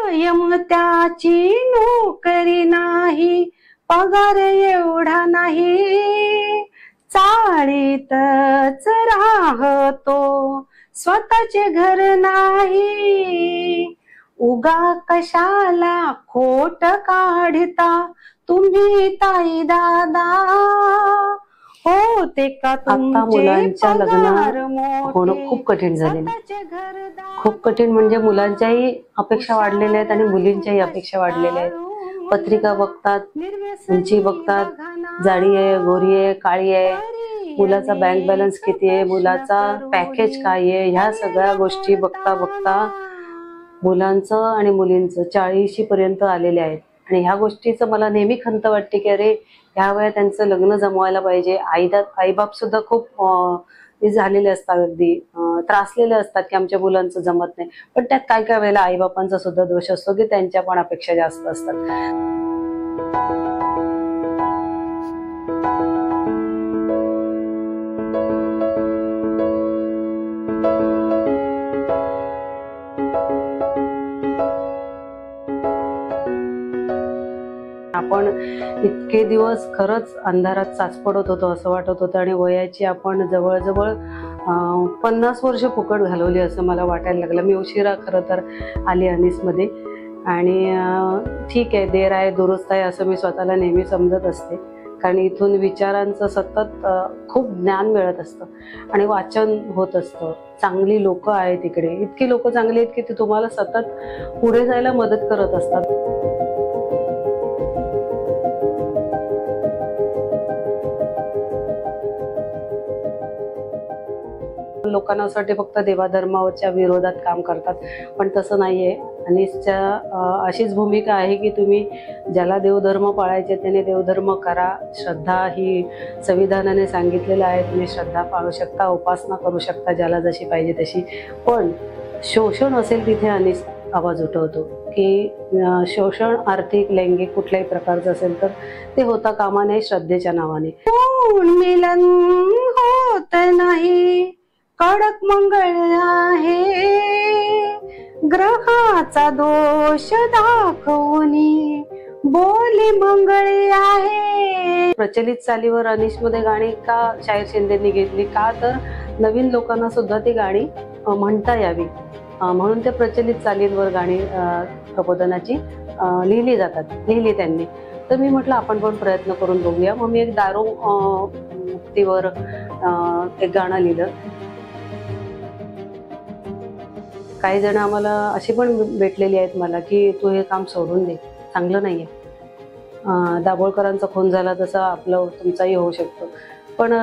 कायम त्याची नोकरी नाही, पगार एवढा नाही, चाळीतच राहतो, स्वतःचे घर नाही. उगा कशाला खोट काढता तुम्ही ताई दादा, होते का आता मुलांच्या लग्न होणं खूप कठीण झालेलं. खूप कठीण म्हणजे मुलांच्याही अपेक्षा वाढलेल्या आहेत आणि मुलींच्याही अपेक्षा वाढलेल्या आहेत. पत्रिका बघतात, उंची बघतात, जाडी आहे, गोरी आहे, काळी आहे, मुलाचा बँक बॅलन्स किती आहे, मुलाचा पॅकेज काय आहे, ह्या सगळ्या गोष्टी बघता बघता मुलांचं आणि मुलींचं 40 पर्यंत आलेले आहेत. आणि ह्या गोष्टीचं मला नेहमी खंत वाटते की अरे ह्या वेळा त्यांचं लग्न जमवायला पाहिजे. आईबाप सुद्धा खूप झालेले असतात, अगदी त्रासलेले असतात की आमच्या मुलांचं जमत नाही. पण त्यात काय काय वेळेला आईबापांचा सुद्धा दोष असतो की त्यांच्या पण अपेक्षा जास्त असतात. आपण इतके दिवस खरंच अंधारात चाचपडत होतो असं वाटत होतं आणि वयाची आपण जवळजवळ 50 वर्ष फुकट घालवली असं मला वाटायला लागलं. मी उशिरा खरं तर आली अनिसमध्ये आणि ठीक आहे, देर आहे दुरुस्त आहे असं मी स्वतःला नेहमी समजत असते. कारण इथून विचारांचं सतत खूप ज्ञान मिळत असतं आणि वाचन होत असतं. चांगली लोक आहेत इकडे, इतकी लोक चांगली आहेत की ते तुम्हाला सतत पुढे जायला मदत करत असतात. लोकांना वाटते फक्त देवाधर्माच्या विरोधात काम करतात, पण तसं नाहीये. अनिसच्या अशीच भूमिका आहे की तुम्ही ज्याला देवधर्म पाळायचे त्याने देवधर्म करा. श्रद्धा ही संविधानाने सांगितलेलं आहे, तुम्ही श्रद्धा पाळू शकता, उपासना करू शकता ज्याला जशी पाहिजे तशी. पण शोषण असेल तिथे अनिस आवाज उठवतो की शोषण आर्थिक लैंगिक कुठल्याही प्रकारचं असेल तर ते होता कामा नये श्रद्धेच्या नावाने. मिलन होत नाही, कडक मंगळ आहे, ग्रहाचा दोष दाखवणी बोली मंगळी आहे. प्रचलित चालीवर अनिसमध्ये गाणी का शाहीर शिंदेंनी घेतली, का तर नवीन लोकांना सुद्धा ती गाणी म्हणता यावी म्हणून ते प्रचलित चालींवर गाणी प्रबोधनाची लिहिली त्यांनी. तर मी म्हटलं आपण पण प्रयत्न करून बघूया. मग मी एक दारू मुक्तीवर एक गाणं लिहिलं. काही जण आम्हाला अशी पण भेटलेली आहेत मला की तू हे काम सोडून दे, चांगलं नाहीये. दाभोळकरांचा खून झाला तसं आपलं तुमचाही होऊ शकतो, पण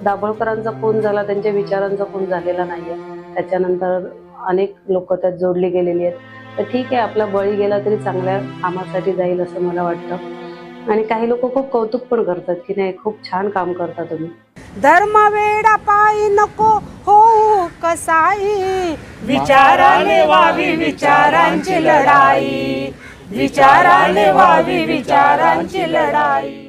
दाभोळकरांचा खून झाला, त्यांच्या विचारांचा खून झालेला नाहीये. त्याच्यानंतर अनेक लोक त्यात जोडली गेलेली आहेत. तर ठीक आहे, आपला बळी गेला तरी चांगल्या कामासाठी जाईल असं मला वाटतं. आणि काही लोक खूप कौतुक पण करतात की नाही खूप छान काम करता तुम्ही. धर्म वेडा पायी नको होऊ कसाई, विचाराने व्हावी विचारांची लढाई, विचाराने व्हावी विचारांची लढाई.